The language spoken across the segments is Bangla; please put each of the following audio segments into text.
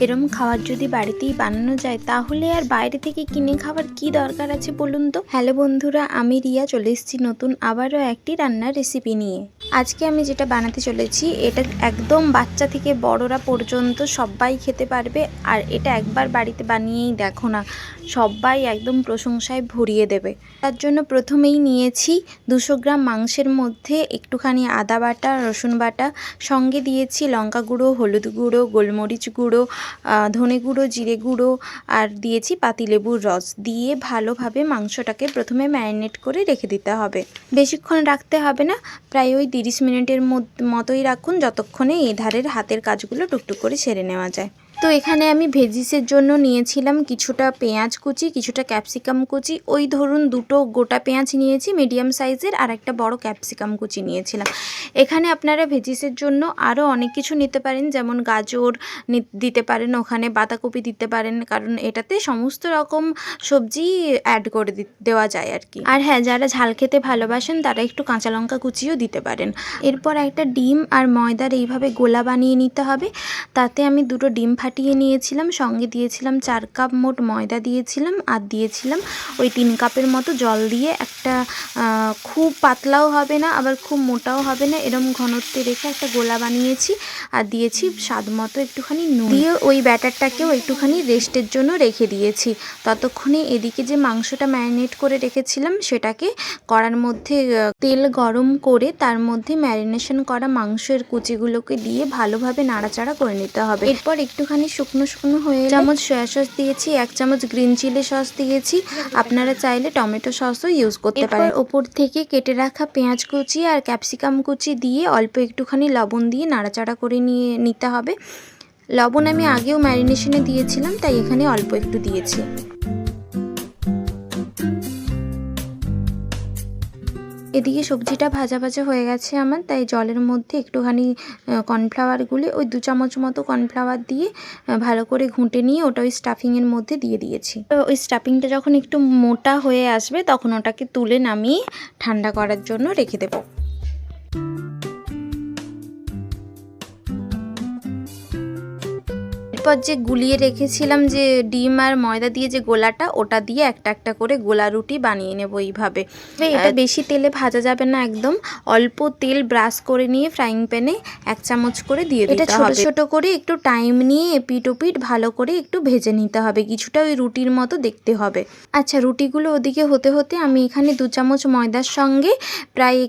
এরম খাবার যদি বাড়িতেই বানানো যায় তাহলে আর বাইরে থেকে কিনে খাবার কি দরকার আছে বলুন তো। হ্যালো বন্ধুরা, আমি রিয়া চলে এসেছি নতুন আবারও একটি রান্নার রেসিপি নিয়ে। আজকে আমি যেটা বানাতে চলেছি এটা একদম বাচ্চা থেকে বড়রা পর্যন্ত সবাই খেতে পারবে। আর এটা একবার বাড়িতে বানিয়েই দেখো না, সবাই একদম প্রশংসায় ভরিয়ে দেবে। তার জন্য প্রথমেই নিয়েছি 200 গ্রাম মাংসের মধ্যে একটুখানি আদা বাটা, রসুন বাটা, সঙ্গে দিয়েছি লঙ্কা গুঁড়ো, হলুদ গুঁড়ো, গোলমরিচ গুঁড়ো, ধনে গুঁড়ো, জিরে গুঁড়ো আর দিয়েছি পাতিলেবুর রস দিয়ে ভালোভাবে মাংসটাকে প্রথমে ম্যারিনেট করে রেখে দিতে হবে। বেশিক্ষণ রাখতে হবে না, প্রায় ওই 30 মিনিটের মতোই রাখুন, যতক্ষণে এই ধারের হাতের কাজগুলো টুকটুক করে সেরে নেওয়া যায়। তো এখানে আমি ভেজিসের জন্য নিয়েছিলাম কিছুটা পেঁয়াজ কুচি, কিছুটা ক্যাপসিকাম কুচি, ওই ধরুন 2টো গোটা পেঁয়াজ নিয়েছি মিডিয়াম সাইজের, আর একটা বড় ক্যাপসিকাম কুচি নিয়েছিলাম। এখানে আপনারা ভেজিসের জন্য আরও অনেক কিছু নিতে পারেন, যেমন গাজর দিতে পারেন, ওখানে বাঁধাকপি দিতে পারেন, কারণ এটাতে সমস্ত রকম সবজি অ্যাড করে দেওয়া যায় আর কি। আর হ্যাঁ, যারা ঝাল খেতে ভালোবাসেন তারা একটু কাঁচা লঙ্কা কুচিও দিতে পারেন। এরপর একটা ডিম আর ময়দার এইভাবে গোলা বানিয়ে নিতে হবে। তাতে আমি 2টো ডিম ফাটিয়ে নিয়েছিলাম, সঙ্গে দিয়েছিলাম 4 কাপ মোট ময়দা দিয়েছিলাম, আর দিয়েছিলাম ওই 3 কাপের মতো জল দিয়ে একটা খুব পাতলাও হবে না আবার খুব মোটাও হবে না, এরম ঘনত্বে রেখে একটা গোলা বানিয়েছি। আর দিয়েছি স্বাদ মতো একটুখানি নুন দিয়ে ওই ব্যাটারটাকেও একটুখানি রেস্টের জন্য রেখে দিয়েছি। ততক্ষণে এদিকে যে মাংসটা ম্যারিনেট করে রেখেছিলাম সেটাকে কড়ার মধ্যে তেল গরম করে তার মধ্যে ম্যারিনেশন করা মাংসের কুচিগুলোকে দিয়ে ভালোভাবে নাড়াচাড়া করে নিতে হবে। এরপর একটুখানি শুকনো শুকনো হয়ে চামচ সয়া সস দিয়েছি, 1 চামচ গ্রিন চিলি সস দিয়েছি, আপনারা চাইলে টমেটো সসও ইউজ করতে পারেন। ওপর থেকে কেটে রাখা পেঁয়াজ কুচি আর ক্যাপসিকাম কুচি দিয়ে অল্প একটুখানি লবণ দিয়ে নাড়াচাড়া করে নিতে হবে। লবণ আমি আগেও ম্যারিনেশনে দিয়েছিলাম, তাই এখানে অল্প একটু দিয়েছি। এদিকে সবজিটা ভাজা ভাজা হয়ে গেছে আমার, তাই জলের মধ্যে একটুখানি কর্নফ্লাওয়ার গুলে ওই 2 চামচ মতো কর্নফ্লাওয়ার দিয়ে ভালো করে ঘুঁটে নিয়ে ওটা ওই স্টাফিংয়ের মধ্যে দিয়ে দিয়েছি। তো ওই স্টাফিংটা যখন একটু মোটা হয়ে আসবে তখন ওটাকে তুলে নামিয়ে ঠান্ডা করার জন্য রেখে দেবো। এরপর যে গুলিয়ে রেখেছিলাম যে ডিম আর ময়দা দিয়ে যে গোলাটা, ওটা দিয়ে একটা একটা করে গোলা রুটি বানিয়ে নেব এইভাবে। এটা বেশি তেলে ভাজা যাবে না, একদম অল্প তেল ব্রাশ করে নিয়ে ফ্রাইং প্যানে 1 চামচ করে দিয়ে দিতে হবে। এটা ছোট ছোট করে একটু টাইম নিয়ে এপিট ওপিট ভালো করে একটু ভেজে নিতে হবে, কিছুটা ওই রুটির মতো দেখতে হবে। আচ্ছা, রুটিগুলো ওদিকে হতে হতে আমি এখানে 2 চামচ ময়দার সঙ্গে প্রায়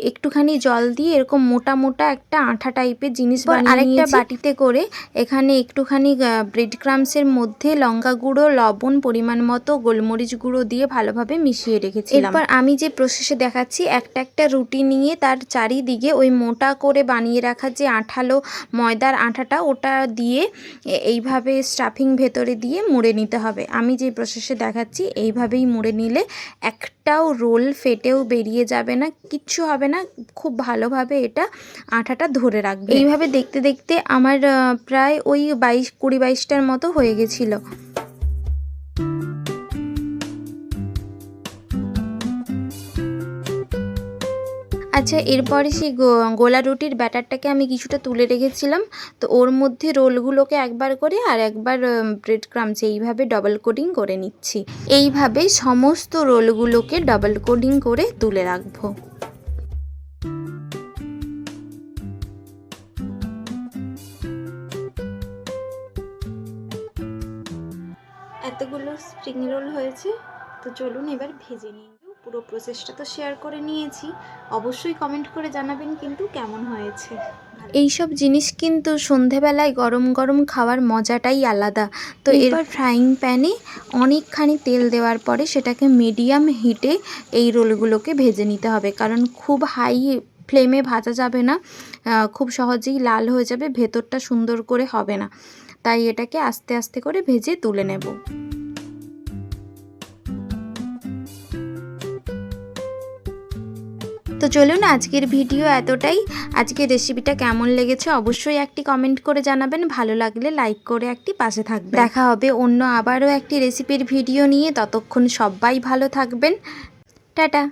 একটুখানি জল দিয়ে এরকম মোটা মোটা একটা আঠা টাইপের জিনিস বানিয়ে আরেকটা বাটিতে করে এখানে একটুখানি ব্রেড ক্রামসের মধ্যে লঙ্কা গুঁড়ো, লবণ, পরিমাণ মতো গোলমরিচ গুঁড়ো দিয়ে ভালোভাবে মিশিয়ে রেখেছিলাম। এরপর আমি যে প্রসেসে দেখাচ্ছি, একটা রুটি নিয়ে তার চারিদিকে ওই মোটা করে বানিয়ে রাখা যে আঠালো ময়দার আঠাটা ওটা দিয়ে এইভাবে স্টাফিং ভেতরে দিয়ে মুড়ে নিতে হবে। আমি যে প্রসেসে দেখাচ্ছি এইভাবেই মুড়ে নিলে একটাও রোল ফেটেও বেরিয়ে যাবে না, কিচ্ছু হবে না, খুব ভালোভাবে এটা আঠাটা ধরে রাখবে। এইভাবে দেখতে দেখতে আমার প্রায় ওই 20-22টার মতো হয়ে গেছিল। আচ্ছা, এরপরে সেই গোলা রুটির ব্যাটারটাকে আমি কিছুটা তুলে রেখেছিলাম, তো ওর মধ্যে রোলগুলোকে একবার করে আর একবার ব্রেড ক্রামস এইভাবে ডবল কোটিং করে নিচ্ছি। এইভাবে সমস্ত রোলগুলোকে ডবল কোটিং করে তুলে রাখবো। এতগুলো স্প্রিং রোল হয়েছে, তো চলুন এবার ভেজে নিই। পুরো প্রসেসটা তো শেয়ার করে নিয়েছি, অবশ্যই কমেন্ট করে জানাবেন কিন্তু কেমন হয়েছে। এইসব জিনিস কিন্তু সন্ধেবেলায় গরম গরম খাওয়ার মজাটাই আলাদা। তো এরপর ফ্রাইং প্যানে অনেকখানি তেল দেওয়ার পরে সেটাকে মিডিয়াম হিটে এই রোলগুলোকে ভেজে নিতে হবে, কারণ খুব হাই ফ্লেমে ভাজা যাবে না, খুব সহজেই লাল হয়ে যাবে, ভেতরটা সুন্দর করে হবে না, তাই এটাকে আস্তে আস্তে করে ভেজে তুলে নেব। তো চলুন, আজকের ভিডিও এতটাই। আজকের রেসিপিটা কেমন লেগেছে অবশ্যই একটি কমেন্ট করে জানাবেন, ভালো লাগলে লাইক করে একটি পাশে থাকবেন। দেখা হবে অন্য আবারও একটি রেসিপির ভিডিও নিয়ে, ততক্ষণ সবাই ভালো থাকবেন, টাটা।